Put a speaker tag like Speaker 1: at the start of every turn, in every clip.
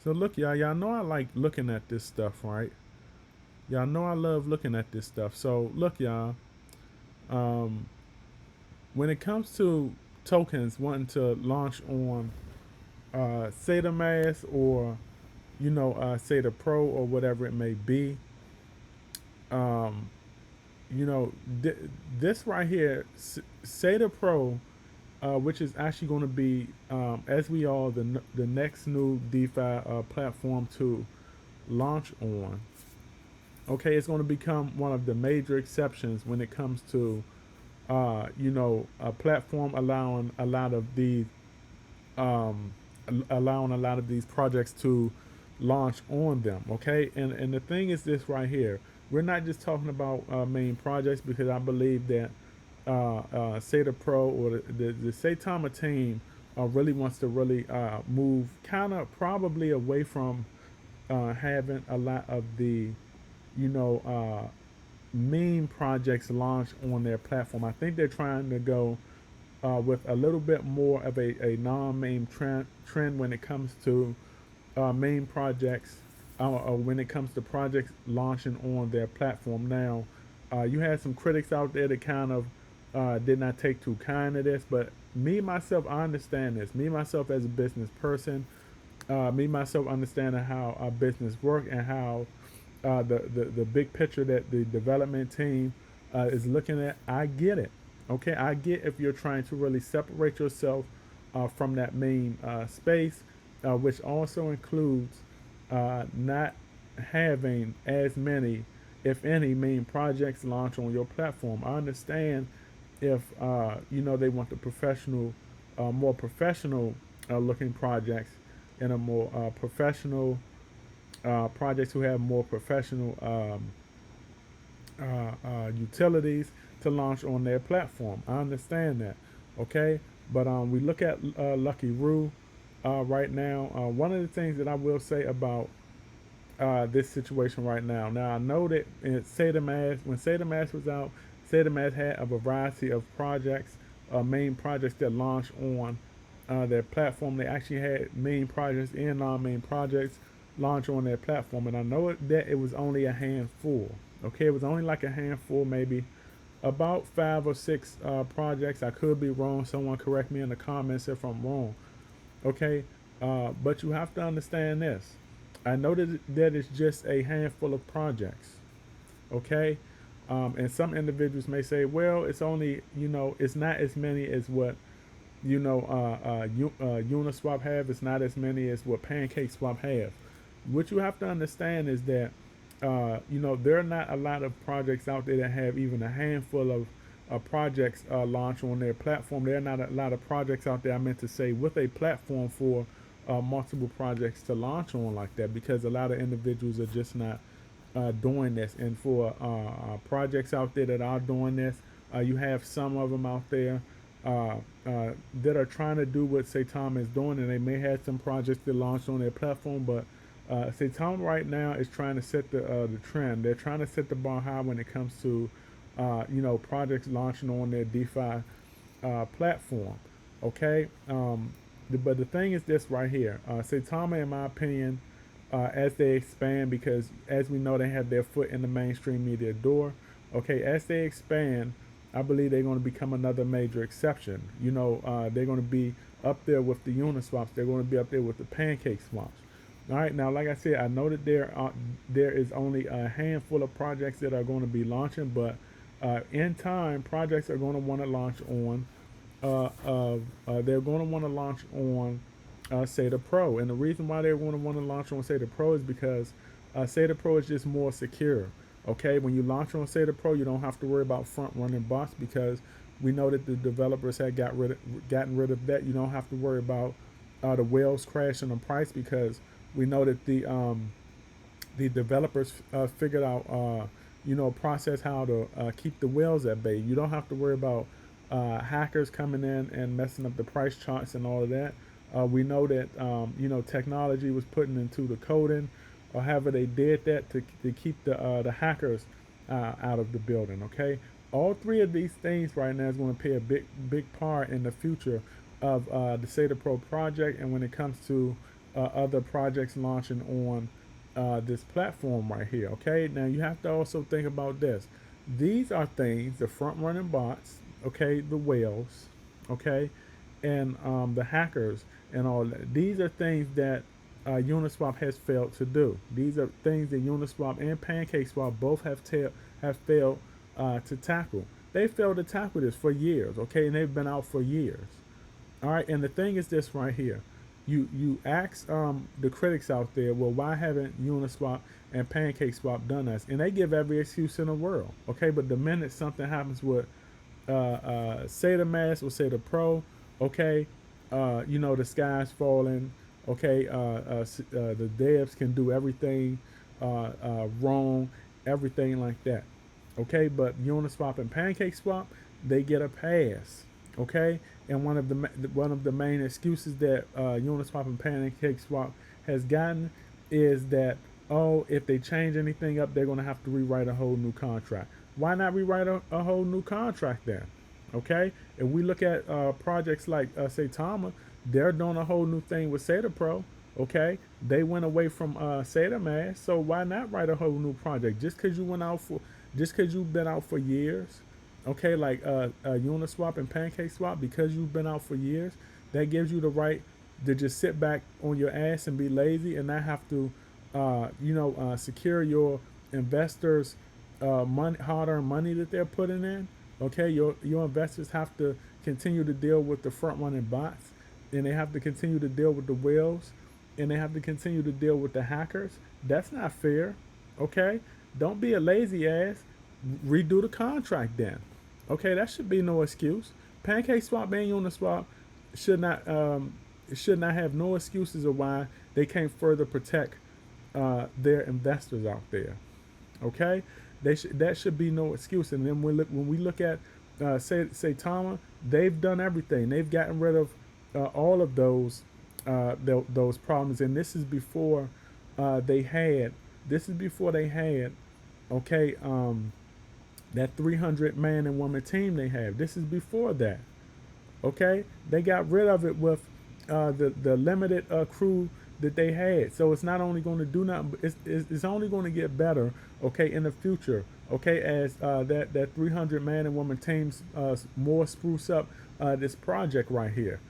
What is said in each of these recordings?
Speaker 1: So look, y'all know I like looking at this stuff, right? Y'all know I love looking at this stuff. So look, y'all, um, when it comes to tokens wanting to launch on SAITAMAS or SAITAPRO or whatever it may be, um, you know, this right here, SAITAPRO, which is actually going to be, as we all the next new DeFi platform to launch on. Okay, it's going to become one of the major exceptions when it comes to, a platform allowing a lot of these, um, allowing a lot of these projects to launch on them. Okay, and the thing is this right here. We're not just talking about main projects because I believe that SATA Pro or the Saitama team really wants to really move kind of probably away from having a lot of the you know, meme projects launched on their platform. I think they're trying to go with a little bit more of a non-meme trend when it comes to meme projects, when it comes to projects launching on their platform. Now, you had some critics out there that kind of did not take too kind to this, but me myself, I understand this. Me myself as a business person, me myself understanding how our business work and how the big picture that the development team is looking at. I get it. Okay, I get if you're trying to really separate yourself from that main space, which also includes not having as many, if any, main projects launch on your platform. I understand if they want the professional, more professional looking projects and a more professional projects who have more professional utilities to launch on their platform. I understand that, okay? But we look at Lucky Roo right now. One of the things that I will say about this situation right now. Now I know that in when SATAMAS was out, SATAMAS had a variety of projects, main projects that launched on their platform. They actually had main projects and non-main projects launch on their platform, and I know that it was only a handful. Okay, it was only like a handful, maybe about 5 or 6 projects. I could be wrong. Someone correct me in the comments if I'm wrong. Okay, but you have to understand this. I know that it's just a handful of projects. Okay, and some individuals may say, well, it's only it's not as many as what Uniswap have. It's not as many as what PancakeSwap have. What you have to understand is that there are not a lot of projects out there that have even a handful of projects launch on their platform. There are not a lot of projects out there, I meant to say, with a platform for multiple projects to launch on like that, because a lot of individuals are just not doing this. And for projects out there that are doing this, you have some of them out there that are trying to do what Saitama is doing, and they may have some projects that launched on their platform, but Saitama right now is trying to set the trend. They're trying to set the bar high when it comes to projects launching on their DeFi platform. Okay, but the thing is this right here. Saitama, in my opinion, as they expand, because as we know, they have their foot in the mainstream media door. Okay, as they expand, I believe they're going to become another major exception. They're going to be up there with the Uniswaps. They're going to be up there with the Pancake swaps. All right, now, like I said, I know that there is only a handful of projects that are going to be launching, but in time, projects are going to want to launch on. They're going to want to launch on SATA Pro, and the reason why they're going to want to launch on SATA Pro is because SATA Pro is just more secure. Okay, when you launch on SATA Pro, you don't have to worry about front running bots, because we know that the developers had gotten rid of that. You don't have to worry about the whales crashing on price, because we know that the developers figured out process how to keep the whales at bay. You don't have to worry about hackers coming in and messing up the price charts and all of that. We know that technology was putting into the coding, or however they did that to keep the hackers out of the building. Okay, all three of these things right now is going to play a big part in the future of the SATA Pro project, and when it comes to other projects launching on this platform right here. Okay, now you have to also think about this. These are things, the front running bots, okay, the whales, okay, and the hackers and all that. These are things that Uniswap has failed to do. These are things that Uniswap and PancakeSwap both have failed to tackle. They failed to tackle this for years, okay, and they've been out for years. All right, and the thing is this right here. You ask the critics out there, well, why haven't Uniswap and PancakeSwap done this? And they give every excuse in the world, okay? But the minute something happens with SAITAMAS or SAITAPRO, okay, the sky's falling, okay, the devs can do everything wrong, everything like that, okay? But Uniswap and PancakeSwap, they get a pass, okay? And one of the main excuses that Uniswap and PancakeSwap has gotten is that, oh, if they change anything up, they're going to have to rewrite a whole new contract. Why not rewrite a whole new contract then? Okay, if we look at projects like Saitama, they're doing a whole new thing with SAITAPRO. Okay, they went away from SAITAMAS, so why not write a whole new project? Just because you've been out for years, okay, like Uniswap and PancakeSwap, because you've been out for years, that gives you the right to just sit back on your ass and be lazy and not have to, secure your investors' money, hard-earned money that they're putting in. Okay, your investors have to continue to deal with the front-running bots, and they have to continue to deal with the whales, and they have to continue to deal with the hackers. That's not fair. Okay, don't be a lazy ass. Redo the contract then. Okay, that should be no excuse. PancakeSwap and Uniswap should not have no excuses of why they can't further protect their investors out there. Okay, that should be no excuse. And then when we look at Saitama, they've done everything. They've gotten rid of all of those problems, and this is before they had. This is before they had. Okay, that 300 man and woman team they have. This is before that. Okay, they got rid of it with the limited crew that they had. So it's not only going to do nothing, it's only going to get better. Okay, in the future. Okay, as that 300 man and woman teams more spruce up this project right here.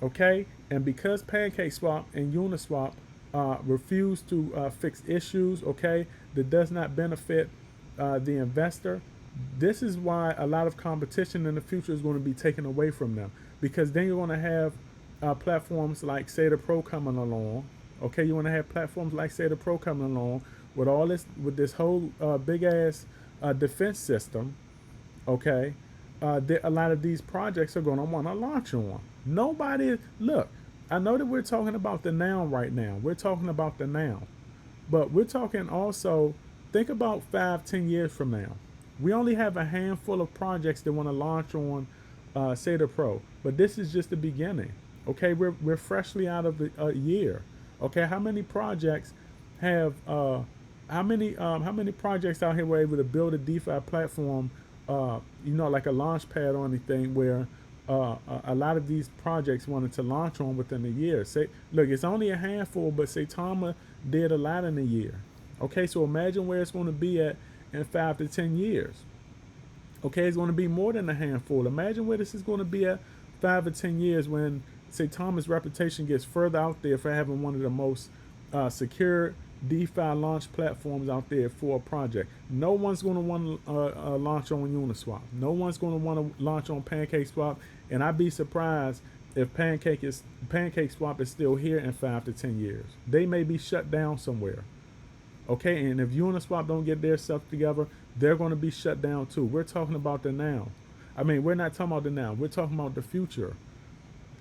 Speaker 1: Okay, and because PancakeSwap and Uniswap refuse to fix issues, okay, that does not benefit the investor, this is why a lot of competition in the future is going to be taken away from them, because then you're going to have platforms like SAITAPRO coming along. Okay, you want to have platforms like SAITAPRO coming along with this whole big ass defense system. Okay, a lot of these projects are going to want to launch on. Look, I know that we're talking about the now right now. We're talking about the now, but we're talking also. Think about 5-10 years from now. We only have a handful of projects that want to launch on SAITAPRO, but this is just the beginning. Okay, we're freshly out of the year. Okay, how many projects have how many projects out here were able to build a DeFi platform, like a launch pad or anything where a lot of these projects wanted to launch on within a year? Look, it's only a handful, but Saitama did a lot in a year. Okay, so imagine where it's going to be at in 5 to 10 years. Okay, it's going to be more than a handful. Imagine where this is going to be at 5 or 10 years when Saitama's reputation gets further out there for having one of the most secure DeFi launch platforms out there for a project. No one's going to want to launch on Uniswap. No one's going to want to launch on PancakeSwap, and I'd be surprised if PancakeSwap is still here in 5 to 10 years. They may be shut down somewhere. Okay, and if Uniswap don't get their stuff together, they're going to be shut down too. We're talking about the now. I mean, we're not talking about the now. We're talking about the future.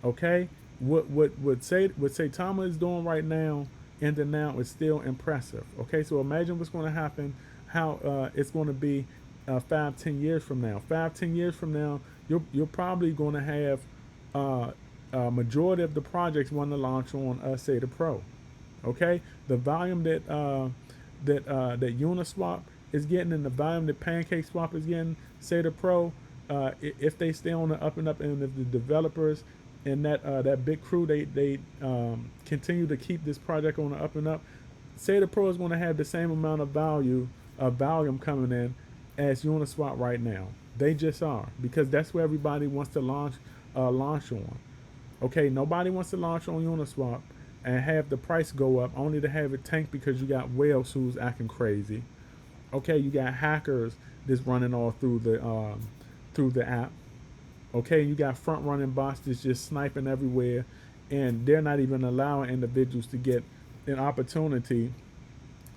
Speaker 1: Okay, what Saitama is doing right now in the now is still impressive. Okay, so imagine what's going to happen, how it's going to be 5-10 years from now. 5-10 years from now, you're probably going to have a majority of the projects want to launch on SAITAPRO. Okay, the volume that Uniswap is getting and the volume that PancakeSwap is getting, SAITAPRO, if they stay on the up and up, and if the developers and that big crew, they continue to keep this project on the up and up, SAITAPRO is going to have the same amount of volume coming in as Uniswap right now. They just are, because that's where everybody wants to launch on. Okay, nobody wants to launch on Uniswap and have the price go up only to have it tank because you got whales who's acting crazy. Okay, you got hackers that's running all through the app. Okay, you got front running bots that's just sniping everywhere, and they're not even allowing individuals to get an opportunity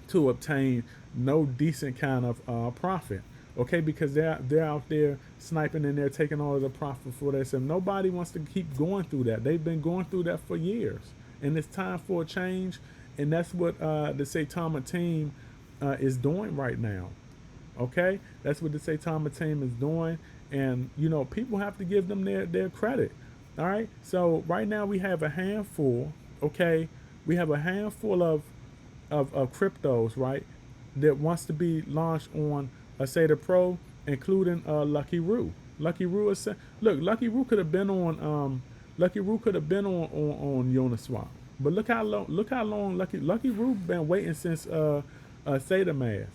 Speaker 1: to obtain no decent kind of profit. Okay, because they're out there sniping and they're taking all of the profit for themselves. Nobody wants to keep going through that. They've been going through that for years, and it's time for a change. And that's what the Saitama team is doing right now. Okay, that's what the Saitama team is doing, and people have to give them their credit. All right, so right now we have a handful. Okay, we have a handful of cryptos, right, that wants to be launched on a SAITAPRO, including Lucky Roo. Lucky Roo is Lucky Roo could have been on on Uniswap, but look how long Lucky Roo been waiting since SAITAMAS.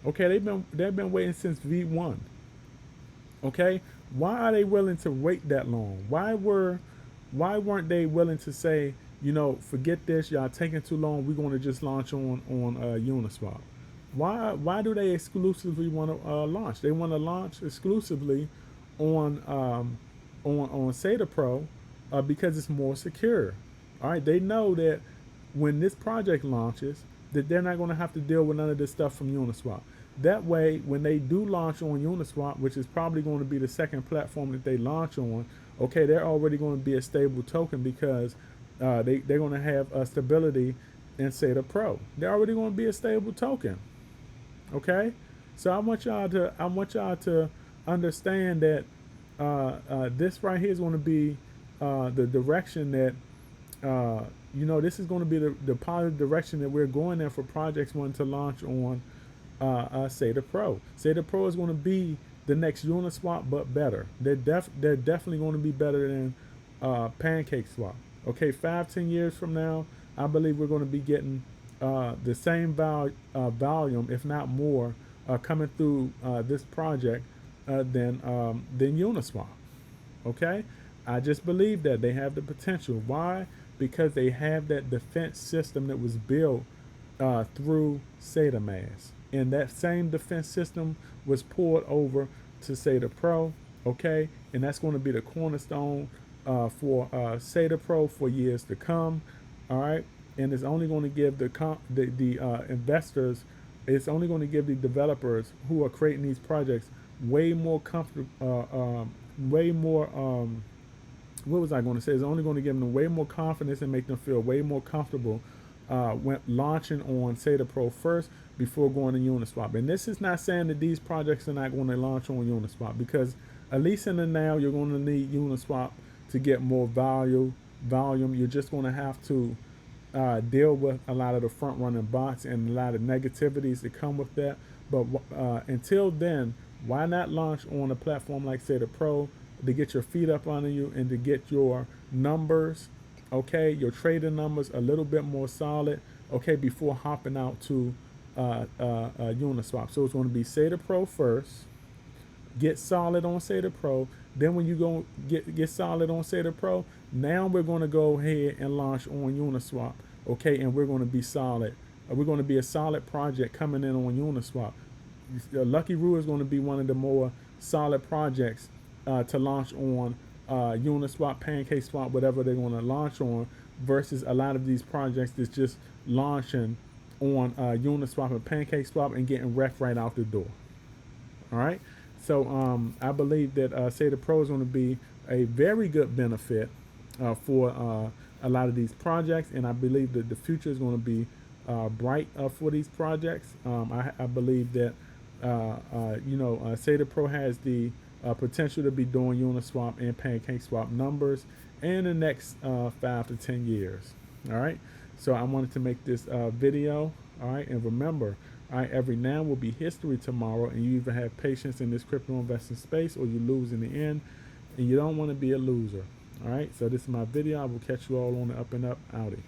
Speaker 1: Okay, they've been waiting since V1. Okay, why are they willing to wait that long? Why weren't they willing to say, forget this, y'all taking too long, we're going to just launch on Uniswap? Why do they exclusively want to launch? They want to launch exclusively on SAITAPRO because it's more secure. All right, they know that when this project launches, that they're not going to have to deal with none of this stuff from Uniswap. That way, when they do launch on Uniswap, which is probably going to be the second platform that they launch on, okay, they're already going to be a stable token because they're going to have stability in SAITAPRO. They're already going to be a stable token. Okay, so I want y'all to understand that this right here is going to be the direction that this is going to be the positive direction that we're going in for projects wanting to launch on SAITAPRO. SAITAPRO is going to be the next Uniswap, but better. They're definitely going to be better than PancakeSwap. Okay, 5-10 years from now, I believe we're going to be getting the same volume, if not more, coming through this project than Uniswap. Okay, I just believe that they have the potential. Why? Because they have that defense system that was built through SAITAMAS, and that same defense system was poured over to SAITAPRO. Okay, and that's going to be the cornerstone for SAITAPRO for years to come. All right, and it's only going to give the investors, it's only going to give the developers who are creating these projects way more comfortable, way more. What was I going to say? It's only going to give them way more confidence and make them feel way more comfortable when launching on SAITAPRO first before going to Uniswap. And this is not saying that these projects are not going to launch on Uniswap, because at least in the now you're going to need Uniswap to get more volume. You're just going to have to deal with a lot of the front running bots and a lot of negativities that come with that. But until then, why not launch on a platform like SAITAPRO to get your feet up under you and to get your numbers, okay, your trading numbers a little bit more solid, okay, before hopping out to Uniswap. So it's going to be SAITAPRO first, get solid on SAITAPRO. Then when you go get solid on SAITAPRO, now we're going to go ahead and launch on Uniswap, okay, and we're going to be solid. We're going to be a solid project coming in on Uniswap. Lucky Roo is going to be one of the more solid projects to launch on Uniswap, PancakeSwap, whatever they're going to launch on, versus a lot of these projects that's just launching on Uniswap and PancakeSwap and getting wrecked right out the door. All right, so I believe that SAITAPRO is going to be a very good benefit for a lot of these projects, and I believe that the future is going to be bright for these projects. I believe that SAITAPRO has the potential to be doing Uniswap and PancakeSwap numbers in the next 5 to 10 years. All right, so I wanted to make this video. All right, and remember, all right, every now will be history tomorrow, and you either have patience in this crypto investing space or you lose in the end, and you don't want to be a loser. All right, so this is my video. I will catch you all on the up and up. Outie.